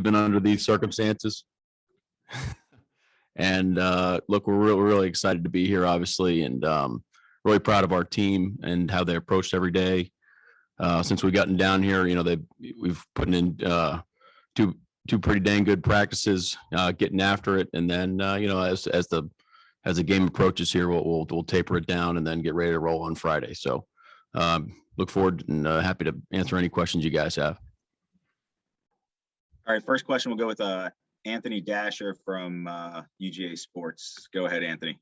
been under these circumstances. And look, we're really excited to be here, obviously, and really proud of our team and how they approached every day. Since we gotten down here, we've put in two pretty dang good practices, getting after it, and then as the game approaches here, we'll taper it down and then get ready to roll on Friday. So look forward and happy to answer any questions you guys have. All right, first question will go with Anthony Dasher from UGA Sports. Go ahead, Anthony.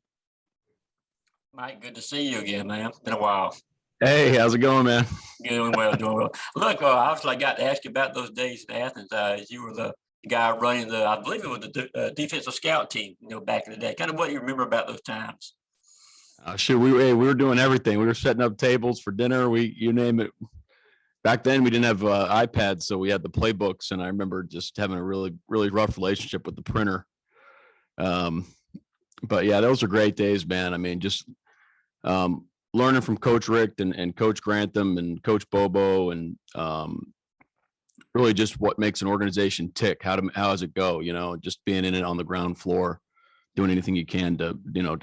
Mike, good to see you again, man. It's been a while. Hey, how's it going, man? Doing well. Look, obviously, I got to ask you about those days in Athens. You were the guy running I believe it was the defensive scout team, back in the day. Kind of what you remember about those times. Sure, we were doing everything. We were setting up tables for dinner. You name it. Back then, we didn't have iPads, so we had the playbooks, and I remember just having a really, really rough relationship with the printer. But yeah, those are great days, man. I mean, just learning from Coach Rick and Coach Grantham and Coach Bobo, and really just what makes an organization tick. How does it go? Just being in it on the ground floor, doing anything you can to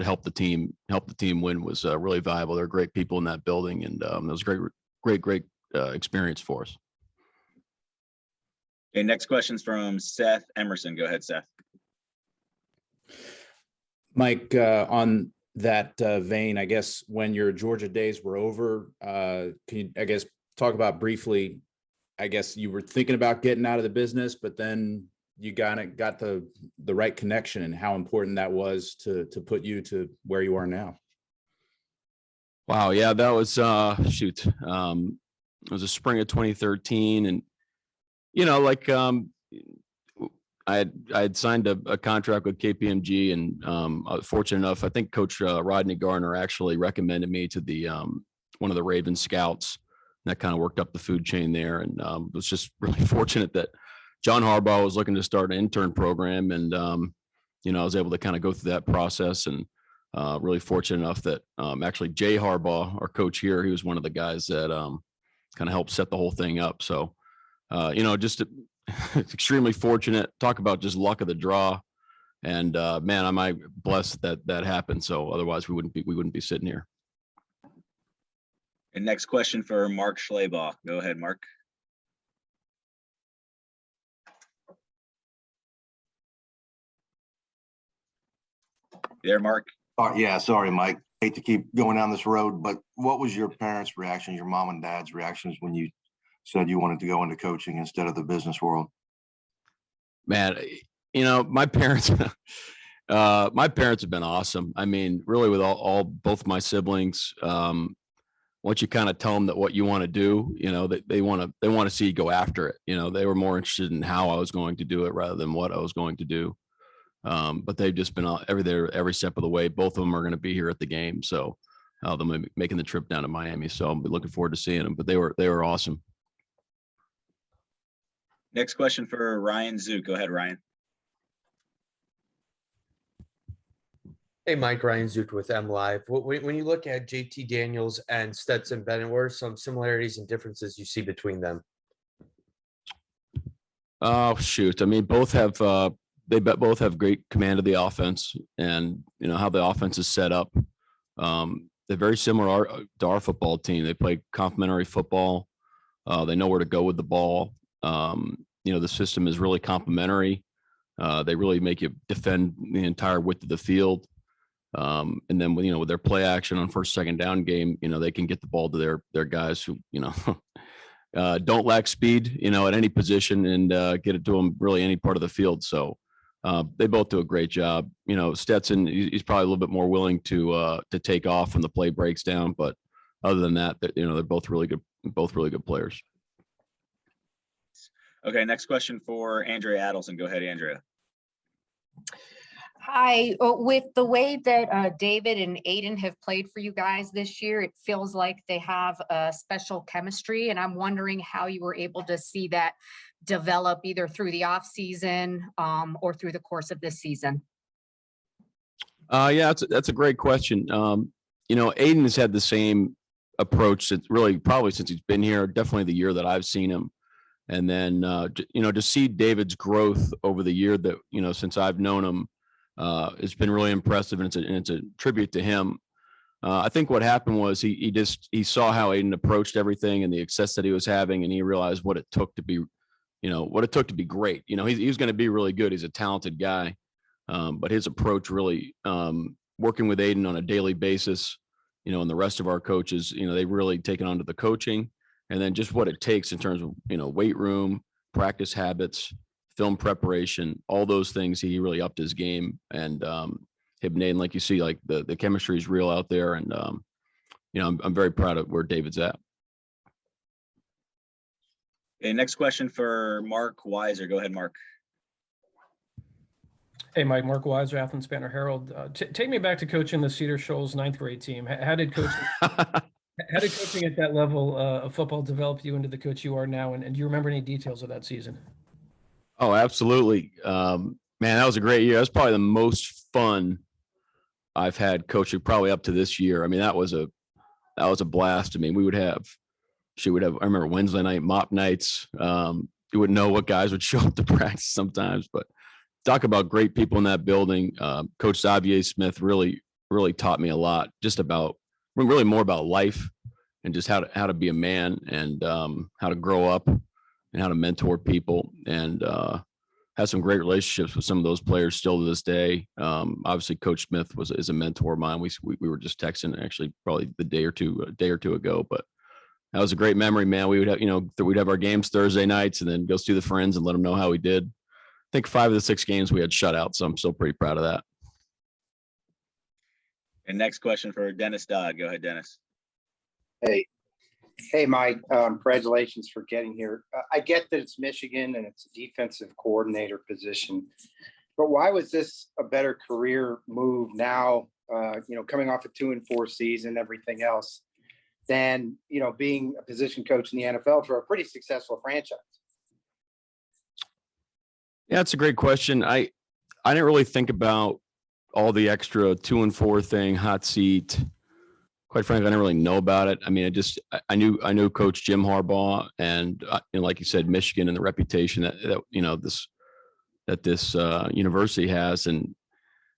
help the team win was really valuable. There are great people in that building, and it was great experience for us. Okay, next question's from Seth Emerson. Go ahead, Seth. Mike, on that vein, I guess when your Georgia days were over, can you, talk about briefly, I guess you were thinking about getting out of the business, but then you got the right connection, and how important that was to put you to where you are now. Wow. Yeah, that was it was the spring of 2013, and I had signed a contract with KPMG, and I was fortunate enough. I think Coach Rodney Garner actually recommended me to the one of the Ravens scouts, and that kind of worked up the food chain there. And was just really fortunate that John Harbaugh was looking to start an intern program, and I was able to kind of go through that process, and really fortunate enough that actually Jay Harbaugh, our coach here, he was one of the guys that kind of helped set the whole thing up. So, just extremely fortunate. Talk about just luck of the draw, and man, am I blessed that happened. So otherwise we wouldn't be sitting here. And next question for Mark Schleybaugh. Go ahead, Mark. There, Mark. Yeah, sorry, Mike. Hate to keep going down this road, but what was your parents' reaction, your mom and dad's reactions when you said you wanted to go into coaching instead of the business world? Man, my parents, have been awesome. I mean, really, with both my siblings, once you kind of tell them that what you want to do, they want to see you go after it. They were more interested in how I was going to do it rather than what I was going to do. But they've just been every step of the way. Both of them are going to be here at the game, so they'll be making the trip down to Miami. So I'm looking forward to seeing them. But they were awesome. Next question for Ryan Zook. Go ahead, Ryan. Hey, Mike, Ryan Zook with MLive. When you look at JT Daniels and Stetson Bennett, what are some similarities and differences you see between them? Oh, shoot. I mean, both have great command of the offense, and how the offense is set up. They're very similar to our football team. They play complementary football. They know where to go with the ball. The system is really complementary. They really make you defend the entire width of the field. And then with their play action on first, second down game, they can get the ball to their guys who, don't lack speed, at any position, and get it to them really any part of the field. So they both do a great job. Stetson, he's probably a little bit more willing to take off when the play breaks down, but other than that, they're both really good players. Okay, next question for Andrea Adelson. Go ahead, Andrea. Hi. With the way that David and Aiden have played for you guys this year, it feels like they have a special chemistry, and I'm wondering how you were able to see that develop either through the off season or through the course of this season. Yeah, that's a great question. Aiden has had the same approach since probably since he's been here. Definitely the year that I've seen him. And then, to see David's growth over the year that, since I've known him, it's been really impressive, and it's a tribute to him. I think what happened was he saw how Aiden approached everything and the success that he was having, and he realized what it took to be, great. He was going to be really good. He's a talented guy, but his approach really, working with Aiden on a daily basis, and the rest of our coaches, they really taken on to the coaching, and then just what it takes in terms of, weight room, practice habits, film preparation, all those things. He really upped his game, and him and Aiden, like you see, like the chemistry is real out there, and I'm very proud of where David's at. Okay, next question for Mark Weiser. Go ahead, Mark. Hey, Mike, Mark Weiser, Athens Banner Herald. Take me back to coaching the Cedar Shoals 9th grade team. How did coaching at that level of football develop you into the coach you are now? And do you remember any details of that season? Oh, absolutely. Man, that was a great year. That was probably the most fun I've had coaching, probably up to this year. I mean, that was a blast. I mean, she would have, I remember Wednesday night mop nights. You wouldn't know what guys would show up to practice sometimes, but talk about great people in that building. Coach Xavier Smith really, really taught me a lot, just about, really more about life and just how to be a man, and how to grow up and how to mentor people, and have some great relationships with some of those players still to this day. Obviously Coach Smith is a mentor of mine. We were just texting actually probably a day or two ago, but that was a great memory, man. We would have, we'd have our games Thursday nights and then go see the friends and let them know how we did. I think 5 of the 6 games we had shutouts, so I'm still pretty proud of that. And next question for Dennis Dodd. Go ahead, Dennis. Hey, Mike. Congratulations for getting here. I get that it's Michigan and it's a defensive coordinator position, but why was this a better career move now? Coming off a 2-4 season, everything else, than being a position coach in the NFL for a pretty successful franchise. Yeah, it's a great question. I didn't really think about all the extra 2-4 thing, hot seat. Quite frankly, I didn't really know about it. I mean, I knew Coach Jim Harbaugh, and like you said, Michigan and the reputation that this university has, and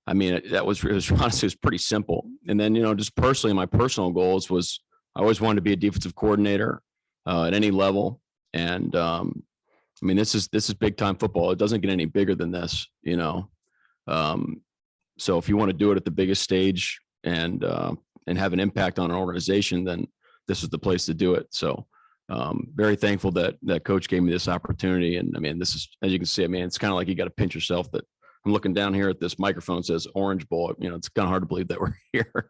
I mean, it was honestly, it was pretty simple. And then just personally, my personal goals was I always wanted to be a defensive coordinator at any level, and I mean, this is big time football. It doesn't get any bigger than this, So if you want to do it at the biggest stage and have an impact on an organization, then this is the place to do it. So very thankful that Coach gave me this opportunity. And I mean, this is, as you can see, I mean, it's kind of like you got to pinch yourself that I'm looking down here at this microphone, it says Orange Bowl. It's kind of hard to believe that we're here,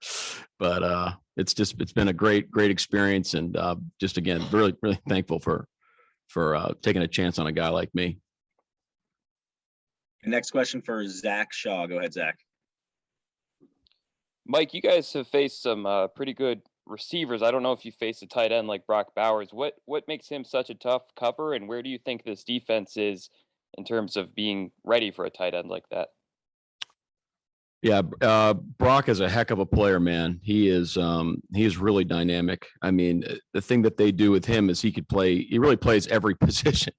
but it's been a great experience. And just again, really, really thankful for taking a chance on a guy like me. Next question for Zach Shaw. Go ahead, Zach. Mike, you guys have faced some pretty good receivers. I don't know if you faced a tight end like Brock Bowers. What makes him such a tough cover, and where do you think this defense is in terms of being ready for a tight end like that? Yeah, Brock is a heck of a player, man. He is really dynamic. I mean, the thing that they do with him is he really plays every position.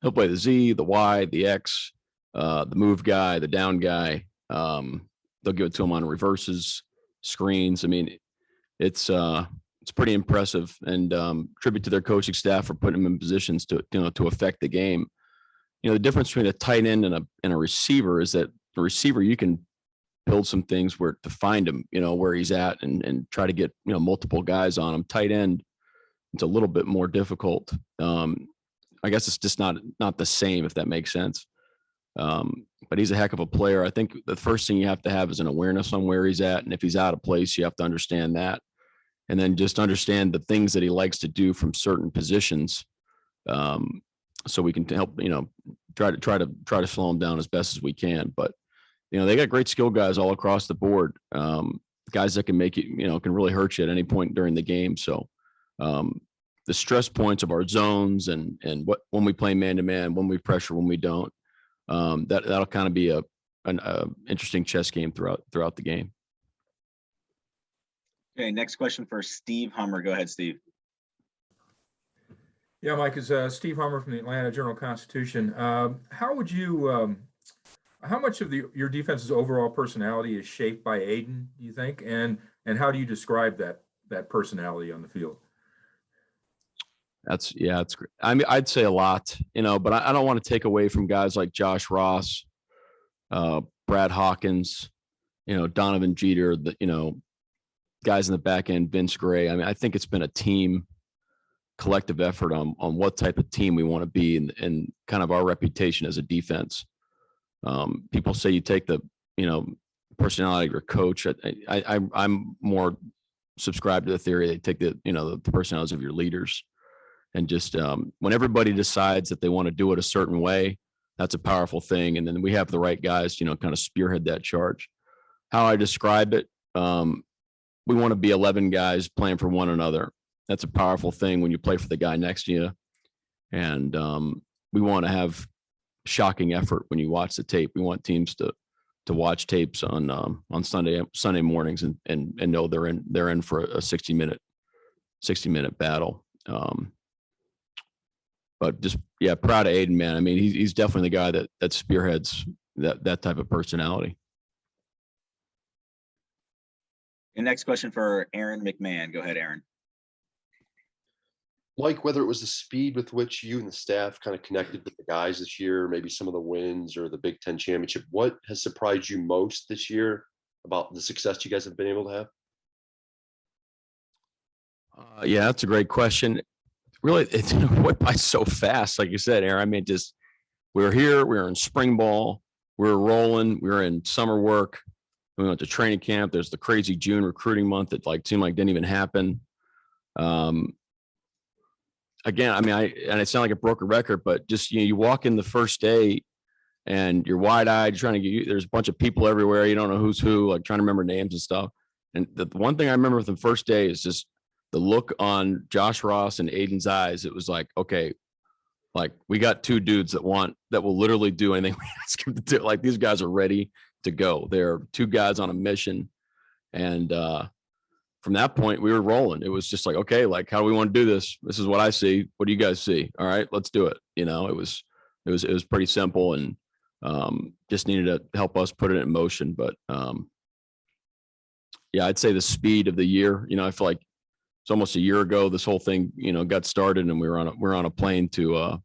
He'll play the Z, the Y, the X, the move guy, the down guy. They'll give it to him on reverses, screens. I mean, it's pretty impressive, and tribute to their coaching staff for putting him in positions to affect the game. The difference between a tight end and a receiver is that the receiver, you can build some things where to find him, where he's at, and try to get, multiple guys on him. Tight end, it's a little bit more difficult. I guess it's just not the same, if that makes sense. But he's a heck of a player. I think the first thing you have to have is an awareness on where he's at. And if he's out of place, you have to understand that. And then just understand the things that he likes to do from certain positions. So we can help, try to slow him down as best as we can. But, they got great skill guys all across the board. Guys that can make you, can really hurt you at any point during the game. So the stress points of our zones and when we play man-to-man, when we pressure, when we don't, that'll kind of be an interesting chess game throughout the game. Okay, next question for Steve Hummer. Go ahead, Steve. Yeah, Mike, is Steve Hummer from the Atlanta Journal-Constitution. How would you, how much of your defense's overall personality is shaped by Aiden, do you think? And how do you describe that personality on the field? That's great. I mean, I'd say a lot, but I don't want to take away from guys like Josh Ross, Brad Hawkins, Donovan Jeter, guys in the back end, Vince Gray. I mean, I think it's been a team collective effort on what type of team we want to be and kind of our reputation as a defense. People say you take the, personality of your coach. I'm more subscribed to the theory they take the personalities of your leaders. And just when everybody decides that they want to do it a certain way, that's a powerful thing. And then we have the right guys, kind of spearhead that charge. How I describe it, we want to be 11 guys playing for one another. That's a powerful thing when you play for the guy next to you. And we want to have shocking effort when you watch the tape. We want teams to watch tapes on Sunday mornings and know they're in for a 60-minute battle. But just, proud of Aiden, man. I mean, he's definitely the guy that spearheads that type of personality. The next question for Aaron McMahon. Go ahead, Aaron. Mike, whether it was the speed with which you and the staff kind of connected with the guys this year, maybe some of the wins or the Big Ten championship, what has surprised you most this year about the success you guys have been able to have? Yeah, that's a great question. Really, it went by so fast. Like you said, Aaron, I mean, we were here, we were in spring ball, we were rolling, we were in summer work. We went to training camp. There's the crazy June recruiting month that seemed like didn't even happen. Again, I mean, and it sounded like a broken record, but just, you walk in the first day and you're wide eyed, trying to get, there's a bunch of people everywhere. You don't know who's who, like trying to remember names and stuff. And the one thing I remember from the first day is just the look on Josh Ross and Aiden's eyes. It was like, okay, like we got two dudes that will literally do anything we ask them to do. Like these guys are ready to go. They're two guys on a mission. And from that point, we were rolling. It was just like, okay, like how do we want to do this? This is what I see. What do you guys see? All right, let's do it. It was pretty simple and just needed to help us put it in motion. But I'd say the speed of the year, I feel like it's almost a year ago, this whole thing, got started and we were on a plane to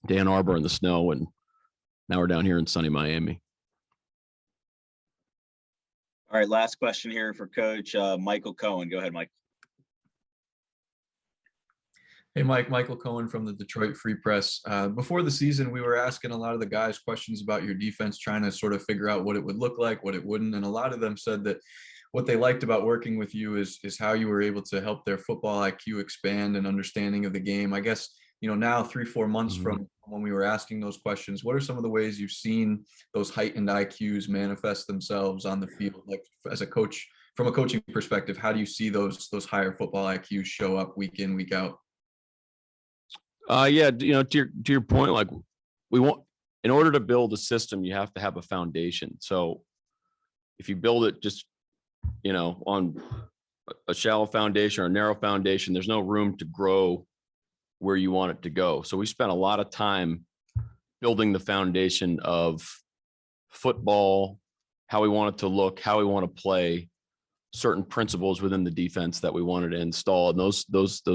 Dan Arbor in the snow. And now we're down here in sunny Miami. All right, last question here for Coach Michael Cohen. Go ahead, Mike. Hey, Mike, Michael Cohen from the Detroit Free Press. Before the season, we were asking a lot of the guys questions about your defense, trying to sort of figure out what it would look like, what it wouldn't. And a lot of them said that what they liked about working with you is how you were able to help their football IQ expand and understanding of the game. I guess, now 3-4 months from when we were asking those questions, what are some of the ways you've seen those heightened IQs manifest themselves on the field? Like as a coach, from a coaching perspective, how do you see those higher football IQs show up week in, week out? To your point, like in order to build a system, you have to have a foundation. So if you build it just, on a shallow foundation or a narrow foundation, there's no room to grow where you want it to go. So we spent a lot of time building the foundation of football, how we want it to look, how we want to play, certain principles within the defense that we wanted to install. And those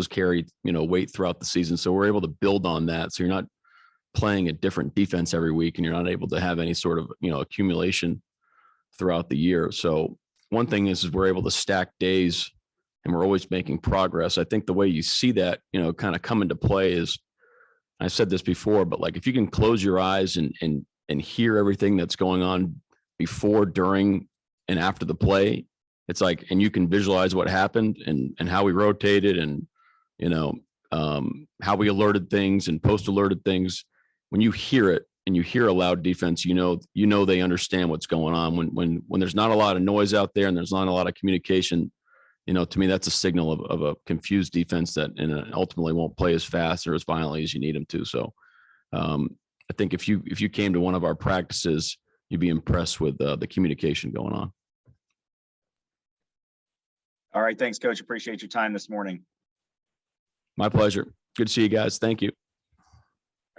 carry, weight throughout the season. So we're able to build on that. So you're not playing a different defense every week and you're not able to have any sort of, accumulation throughout the year. So one thing is we're able to stack days and we're always making progress. I think the way you see that, kind of come into play is, I've said this before, but like if you can close your eyes and hear everything that's going on before, during, and after the play, it's like, and you can visualize what happened and how we rotated and, how we alerted things and post alerted things. When you hear it and you hear a loud defense, they understand what's going on. When there's not a lot of noise out there and there's not a lot of communication, to me, that's a signal of a confused defense that ultimately won't play as fast or as violently as you need them to. So I think if you came to one of our practices, you'd be impressed with the communication going on. All right. Thanks, Coach. Appreciate your time this morning. My pleasure. Good to see you guys. Thank you.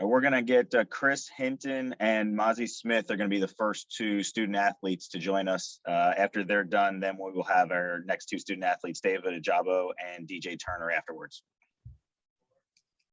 We're going to get Chris Hinton and Mozzie Smith are going to be the first two student athletes to join us. After they're done, then we will have our next two student athletes, David Ajabo and DJ Turner, afterwards.